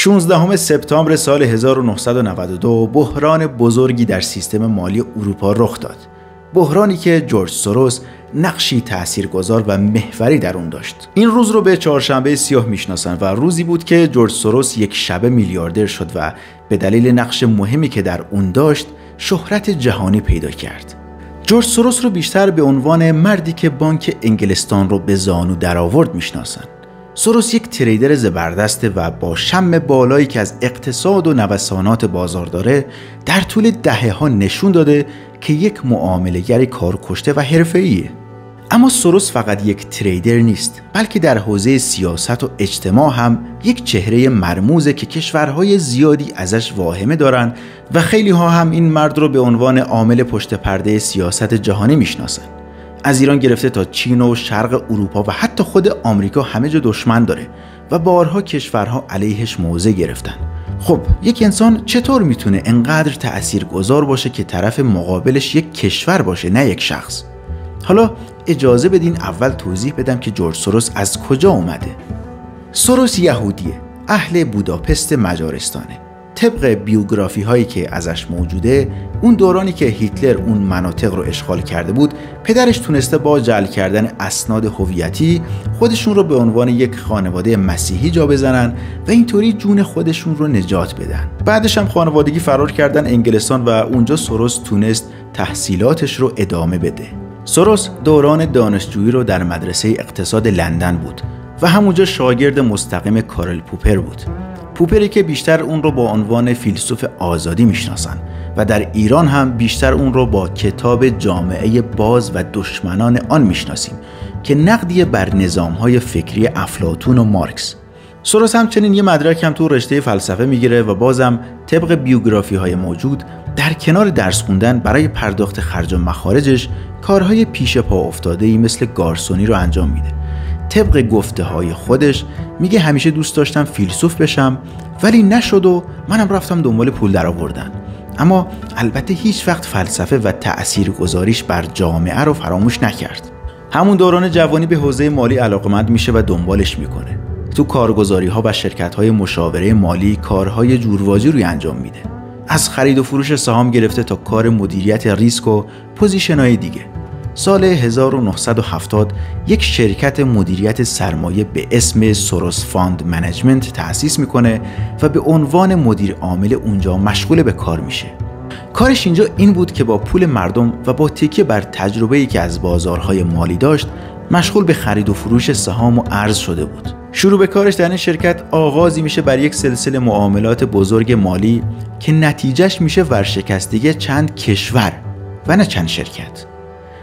16 سپتامبر سال 1992 بحران بزرگی در سیستم مالی اروپا رخ داد. بحرانی که جورج سوروس نقشی تاثیرگذار و محوری در اون داشت. این روز رو به چهارشنبه سیاه میشناسن و روزی بود که جورج سوروس یک شبه میلیاردر شد و به دلیل نقش مهمی که در اون داشت شهرت جهانی پیدا کرد. جورج سوروس رو بیشتر به عنوان مردی که بانک انگلستان رو به زانو درآورد میشناسن. سوروس یک تریدر زبردسته و با شم بالایی که از اقتصاد و نوسانات بازار داره در طول دهه‌ها نشون داده که یک معامله‌گر کارکشته و حرفه‌ایه. اما سوروس فقط یک تریدر نیست، بلکه در حوزه سیاست و اجتماع هم یک چهره مرموزه که کشورهای زیادی ازش واهمه دارن و خیلی ها هم این مرد رو به عنوان عامل پشت پرده سیاست جهانی میشناسن. از ایران گرفته تا چین و شرق اروپا و حتی خود آمریکا همه جا دشمن داره و بارها کشورها علیهش موضع گرفتن. خب یک انسان چطور میتونه انقدر تأثیرگذار باشه که طرف مقابلش یک کشور باشه نه یک شخص؟ حالا اجازه بدین اول توضیح بدم که جورج سوروس از کجا اومده. سوروس یهودیه، اهل بوداپست مجارستانه. طبق بیوگرافی هایی که ازش موجوده، اون دورانی که هیتلر اون مناطق رو اشغال کرده بود، پدرش تونسته با جعل کردن اسناد هویتی خودشون رو به عنوان یک خانواده مسیحی جا بزنن و اینطوری جون خودشون رو نجات بدن. بعدش هم خانوادگی فرار کردن انگلستان و اونجا سوروس تونست تحصیلاتش رو ادامه بده. سوروس دوران دانشجویی رو در مدرسه اقتصاد لندن بود و همونجا شاگرد مستقیم کارل پوپر بود. پوپری که بیشتر اون رو با عنوان فیلسوف آزادی میشناسن و در ایران هم بیشتر اون رو با کتاب جامعه باز و دشمنان آن میشناسیم که نقدی بر نظام‌های فکری افلاطون و مارکس. سوروس همچنین یه مدرک هم تو رشته فلسفه میگیره و بازم طبق بیوگرافی‌های موجود در کنار درس خوندن برای پرداخت خرج و مخارجش کارهای پیش پا افتاده‌ای مثل گارسونی رو انجام میده. طبق گفته های خودش میگه همیشه دوست داشتم فیلسوف بشم ولی نشد و منم رفتم دنبال پول درآوردن. اما البته هیچ وقت فلسفه و تأثیرگذاریش بر جامعه رو فراموش نکرد. همون دوران جوانی به حوزه مالی علاقمند میشه و دنبالش میکنه. تو کارگزاری ها و شرکت های مشاوره مالی کارهای جورواجی روی انجام میده. از خرید و فروش سهام گرفته تا کار مدیریت ریسک و پوزیشن های دیگه. سال 1970 یک شرکت مدیریت سرمایه به اسم سوروس فاند منیجمنت تأسیس میکنه و به عنوان مدیر عامل اونجا مشغول به کار میشه. کارش اینجا این بود که با پول مردم و با تکیه بر تجربه‌ای که از بازارهای مالی داشت مشغول به خرید و فروش سهام و ارز شده بود. شروع به کارش در این شرکت آغازی میشه بر یک سلسله معاملات بزرگ مالی که نتیجهش میشه ورشکستگی چند کشور و نه چند شرکت.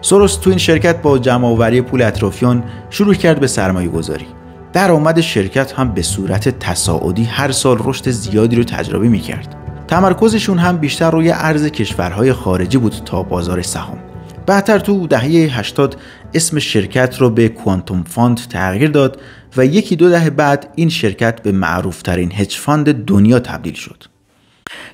سوروس تو این شرکت با جمع‌آوری پول اطرافیان شروع کرد به سرمایه گذاری. درآمد شرکت هم به صورت تصاعدی هر سال رشد زیادی رو تجربه می‌کرد. تمرکزشون هم بیشتر روی ارز کشورهای خارجی بود تا بازار سهام. بعدتر تو دهه 80 اسم شرکت رو به کوانتوم فاند تغییر داد و یکی دو دهه بعد این شرکت به معروف‌ترین هج فاند دنیا تبدیل شد.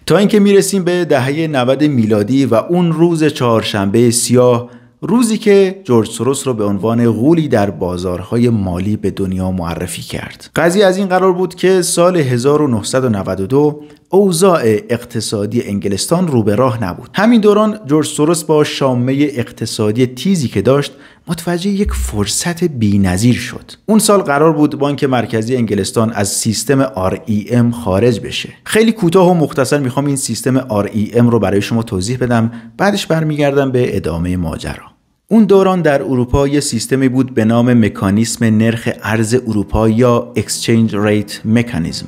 تا اینکه میرسیم به دهه 90 میلادی و اون روز چهارشنبه سیاه، روزی که جورج سوروس رو به عنوان غولی در بازارهای مالی به دنیا معرفی کرد. قضیه از این قرار بود که سال 1992 اوضاع اقتصادی انگلستان رو به راه نبود. همین دوران جورج سوروس با شامه اقتصادی تیزی که داشت متوجه یک فرصت بی‌نظیر شد. اون سال قرار بود بانک مرکزی انگلستان از سیستم REM خارج بشه. خیلی کوتاه و مختصر میخوام این سیستم REM رو برای شما توضیح بدم، بعدش برمیگردم به ادامه ماجرا. اون دوران در اروپا یه سیستمی بود به نام مکانیسم نرخ ارز اروپا یا Exchange Rate Mechanism.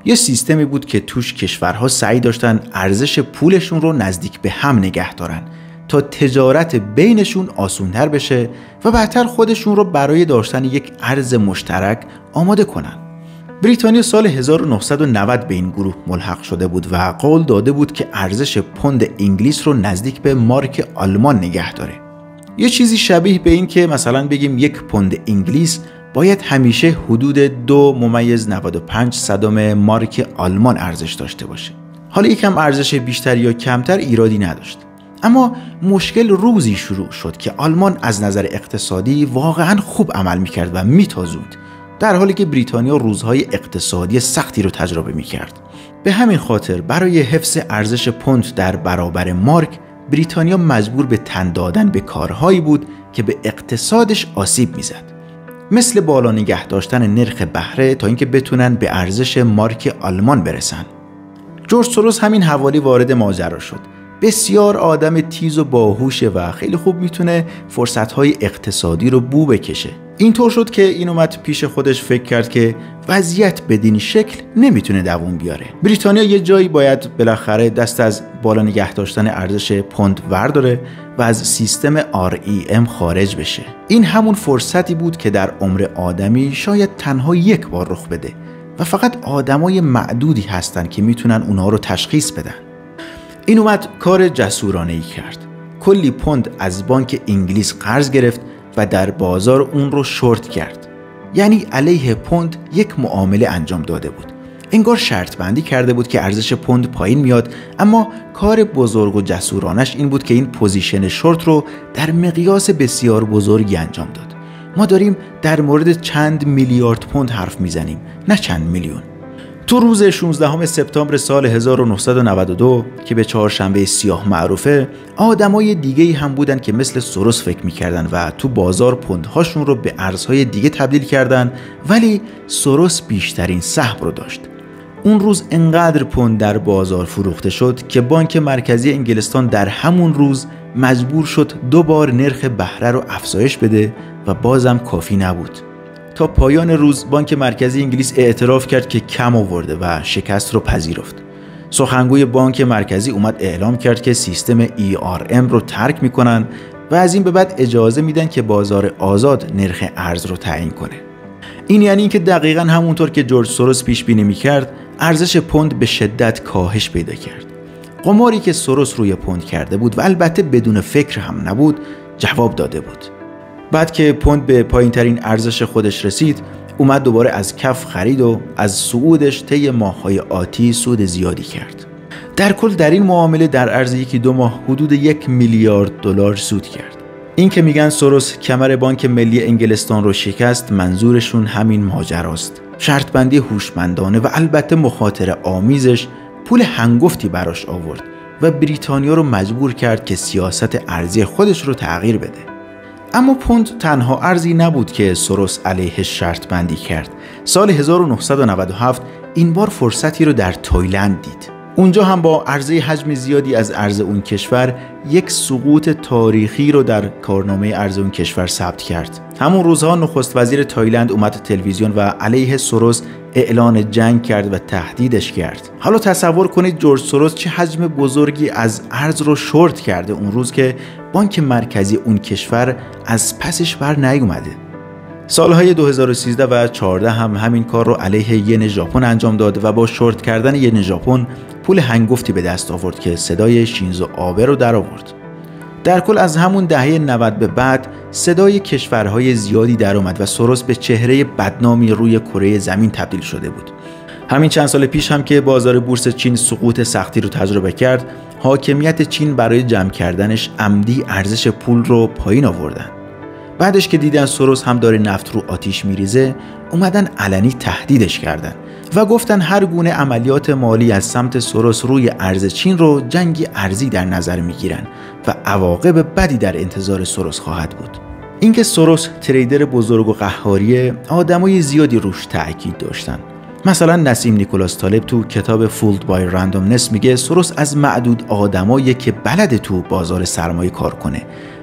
یه سیستمی بود که توش کشورها سعی داشتن ارزش پولشون رو نزدیک به هم نگه دارن تا تجارت بینشون آسان‌تر بشه و بعدتر خودشون رو برای داشتن یک ارز مشترک آماده کنن. بریتانیا سال 1990 به این گروه ملحق شده بود و قول داده بود که ارزش پوند انگلیس رو نزدیک به مارک آلمان نگه داره. یه چیزی شبیه به این که مثلا بگیم یک پوند انگلیس باید همیشه حدود 2.95 مارک آلمان ارزش داشته باشه. حالا یکم ارزش بیشتر یا کمتر ایرادی نداشت. اما مشکل روزی شروع شد که آلمان از نظر اقتصادی واقعا خوب عمل میکرد و میتازوند در حالی که بریتانیا روزهای اقتصادی سختی رو تجربه می‌کرد. به همین خاطر برای حفظ ارزش پوند در برابر مارک، بریتانیا مجبور به تن دادن به کارهایی بود که به اقتصادش آسیب می‌زد. مثل بالا نگه داشتن نرخ بهره تا اینکه بتونن به ارزش مارک آلمان برسن. جورج سوروس همین حوالی وارد ماجرا شد. بسیار آدم تیز و باهوشه و خیلی خوب میتونه فرصت‌های اقتصادی رو بو بکشه. اینطور شد که این اومد پیش خودش فکر کرد که وضعیت بدین شکل نمیتونه دووم بیاره. بریتانیا یه جایی باید بالاخره دست از بالا نگه داشتن ارزش پوند ورداره و از سیستم REM خارج بشه. این همون فرصتی بود که در عمر آدمی شاید تنها یک بار رخ بده و فقط آدمای معدودی هستن که میتونن اونها رو تشخیص بدن. این اومد کار جسورانه‌ای کرد. کلی پوند از بانک انگلیس قرض گرفت و در بازار اون رو شورت کرد. یعنی علیه پوند یک معامله انجام داده بود. انگار شرط بندی کرده بود که ارزش پوند پایین میاد، اما کار بزرگ و جسورانش این بود که این پوزیشن شورت رو در مقیاس بسیار بزرگی انجام داد. ما داریم در مورد چند میلیارد پوند حرف میزنیم، نه چند میلیون. تو روز 16 سپتامبر سال 1992 که به چهارشنبه سیاه معروفه، آدمای دیگه‌ای هم بودن که مثل سوروس فکر می‌کردن و تو بازار پوندهاشون رو به ارزهای دیگه تبدیل کردن، ولی سوروس بیشترین سهم رو داشت. اون روز انقدر پوند در بازار فروخته شد که بانک مرکزی انگلستان در همون روز مجبور شد 2 بار نرخ بهره رو افزایش بده و بازم کافی نبود. تا پایان روز بانک مرکزی انگلیس اعتراف کرد که کم آورده و شکست رو پذیرفت. سخنگوی بانک مرکزی اومد اعلام کرد که سیستم ERM رو ترک میکنن و از این به بعد اجازه میدن که بازار آزاد نرخ ارز رو تعیین کنه. این یعنی اینکه دقیقاً همونطور که جورج سوروس پیش بینی میکرد، ارزش پوند به شدت کاهش پیدا کرد. قماری که سوروس روی پوند کرده بود و البته بدون فکر هم نبود، جواب داده بود. بعد که پوند به پایین‌ترین ارزش خودش رسید، اومد دوباره از کف خرید و از صعودش طی ماه‌های آتی سود زیادی کرد. در کل در این معامله در عرض 1-2 ماه حدود 1 میلیارد دلار سود کرد. این که میگن سوروس کمر بانک ملی انگلستان رو شکست، منظورشون همین ماجراست. شرط بندی هوشمندانه و البته مخاطره آمیزش پول هنگفتی براش آورد و بریتانیا رو مجبور کرد که سیاست ارزی خودش رو تغییر بده. اما پوند تنها ارزی نبود که سوروس علیهش شرط بندی کرد. سال 1997 این بار فرصتی رو در تایلند دید. اونجا هم با عرضه حجم زیادی از ارز اون کشور یک سقوط تاریخی رو در کارنامه ارز اون کشور ثبت کرد. همون روزها نخست وزیر تایلند اومد تلویزیون و علیه سوروس اعلان جنگ کرد و تهدیدش کرد. حالا تصور کنید جورج سوروس چه حجم بزرگی از ارز رو شورت کرده اون روز که بانک مرکزی اون کشور از پسش بر نیومده. سالهای 2013 و 14 هم همین کار رو علیه ین ژاپن انجام داد و با شورت کردن ین ژاپن پول هنگفتی به دست آورد که صدای شینزو آبه رو در آورد. در کل از همون دهه 90 به بعد صدای کشورهای زیادی در اومد و سوروس به چهره بدنامی روی کره زمین تبدیل شده بود. همین چند سال پیش هم که بازار بورس چین سقوط سختی رو تجربه کرد، حاکمیت چین برای جمع کردنش عمدی ارزش پول رو پایین آوردن. بعدش که دیدن سوروس هم داره نفت رو آتیش میریزه، اومدن علنی تهدیدش کردن و گفتن هر گونه عملیات مالی از سمت سوروس روی ارز چین رو جنگی ارزی در نظر میگیرن و عواقب بدی در انتظار سوروس خواهد بود. اینکه سوروس تریدر بزرگ و قهاریه، آدمای زیادی روش تاکید داشتن. مثلا نسیم نیکولاس طالب تو کتاب فولد بای رندومنس میگه سوروس از معدود آدمایی که بلد تو بازار سرمایه کار کنه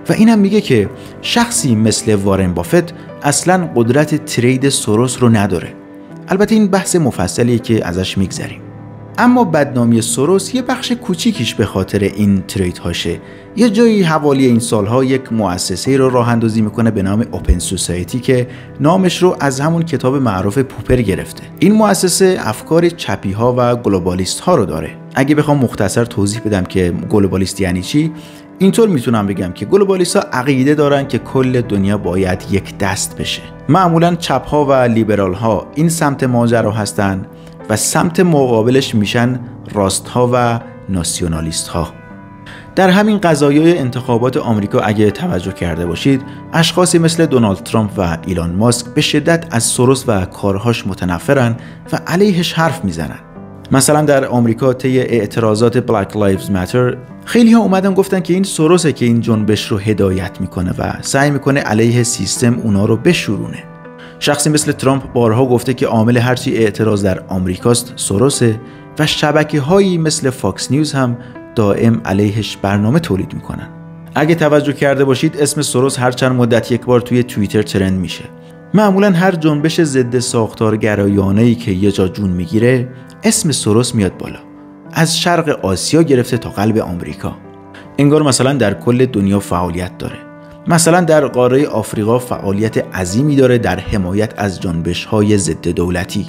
و اینم میگه که شخصی مثل وارن بافت اصلا قدرت ترید سوروس رو نداره. البته این بحث مفصلیه که ازش میگذریم. اما بدنامی سوروس یه بخش کوچیکیش به خاطر این ترید هاشه. یه جایی حوالی این سالها یک مؤسسه رو راه اندازی میکنه به نام اوپن سوسایتی که نامش رو از همون کتاب معروف پوپر گرفته. این مؤسسه افکار چپی ها و گلوبالیست ها رو داره. اگه بخوام مختصر توضیح بدم که گلوبالیست یعنی چی، اینطور میتونم بگم که گلوبالیست ها عقیده دارن که کل دنیا باید یک دست بشه. معمولا چپ ها و لیبرال ها این سمت ماجرا هستن و سمت مقابلش میشن راست ها و ناسیونالیست ها. در همین قضایای انتخابات آمریکا اگه توجه کرده باشید، اشخاصی مثل دونالد ترامپ و ایلان ماسک به شدت از سوروس و کارهاش متنفرن و علیهش حرف میزنن. مثلا در آمریکا طی اعتراضات Black Lives Matter خیلی ها اومدن گفتن که این سوروسه که این جنبش رو هدایت میکنه و سعی میکنه علیه سیستم اونا رو بشورونه. شخصی مثل ترامپ بارها گفته که عامل هرچی اعتراض در آمریکاست سوروسه و شبکه‌هایی مثل فاکس نیوز هم دائم علیهش برنامه تولید میکنن. اگه توجه کرده باشید اسم سوروس هر چند مدت یک بار توی توییتر ترند میشه. معمولا هر جنبش ضد ساختارگرایانه‌ای که یه جا جون میگیره اسم سوروس میاد بالا. از شرق آسیا گرفته تا قلب آمریکا. انگار مثلا در کل دنیا فعالیت داره. مثلا در قاره آفریقا فعالیت عظیمی داره در حمایت از جنبش‌های ضد دولتی.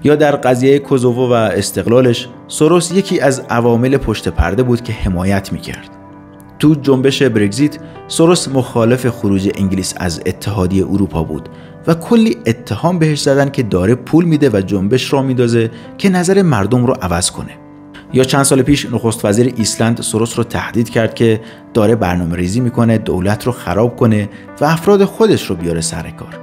یا در قضیه کوزوو و استقلالش سوروس یکی از عوامل پشت پرده بود که حمایت میکرد. تو جنبش برگزیت سوروس مخالف خروج انگلیس از اتحادیه اروپا بود و کلی اتهام بهش زدن که داره پول میده و جنبش را میندازه که نظر مردم رو عوض کنه. یا چند سال پیش نخست وزیر ایسلند سوروس رو تهدید کرد که داره برنامه ریزی میکنه دولت رو خراب کنه و افراد خودش رو بیاره سر کار.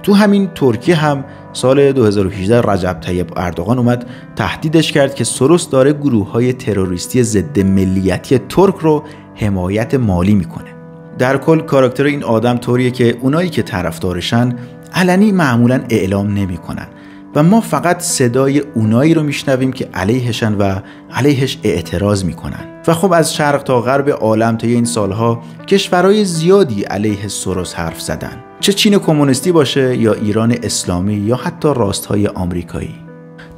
تو همین ترکیه هم سال 2018 رجب طیب اردوغان اومد تهدیدش کرد که سوروس داره گروه‌های تروریستی ضد ملیتی ترک رو حمایت مالی میکنه. در کل کاراکتر این آدم طوریه که اونایی که طرفدارشن علنی معمولاً اعلام نمیکنن و ما فقط صدای اونایی رو میشنویم که علیهشن و علیهش اعتراض میکنن. و خب از شرق تا غرب عالم طی این سالها کشورهای زیادی علیه سوروس حرف زدن، چه چین کمونیستی باشه یا ایران اسلامی یا حتی راستهای آمریکایی.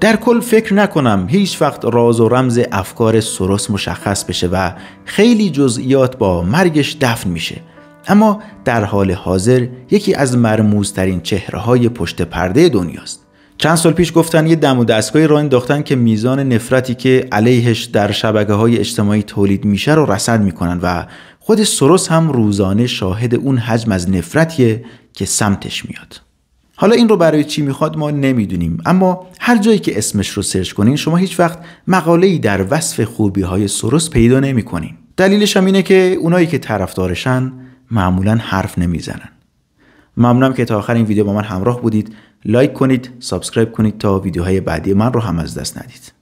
در کل فکر نکنم هیچ وقت راز و رمز افکار سوروس مشخص بشه و خیلی جزئیات با مرگش دفن میشه، اما در حال حاضر یکی از مرموزترین چهره‌های پشت پرده دنیاست. چند سال پیش گفتن یه دم و دستگاهی راه انداختن که میزان نفرتی که علیهش در شبکه‌های اجتماعی تولید میشه رو رصد میکنن و خود سوروس هم روزانه شاهد اون حجم از نفرتیه که سمتش میاد. حالا این رو برای چی میخواد ما نمیدونیم، اما هر جایی که اسمش رو سرچ کنین شما هیچ وقت مقاله‌ای در وصف خوبی‌های سوروس پیدا نمی‌کنین. دلیلش هم اینه که اونایی که طرفدارشن معمولاً حرف نمیزنن. ممنونم که تا آخر این ویدیو با من همراه بودید. لایک کنید، سابسکرایب کنید تا ویدیوهای بعدی من رو هم از دست ندید.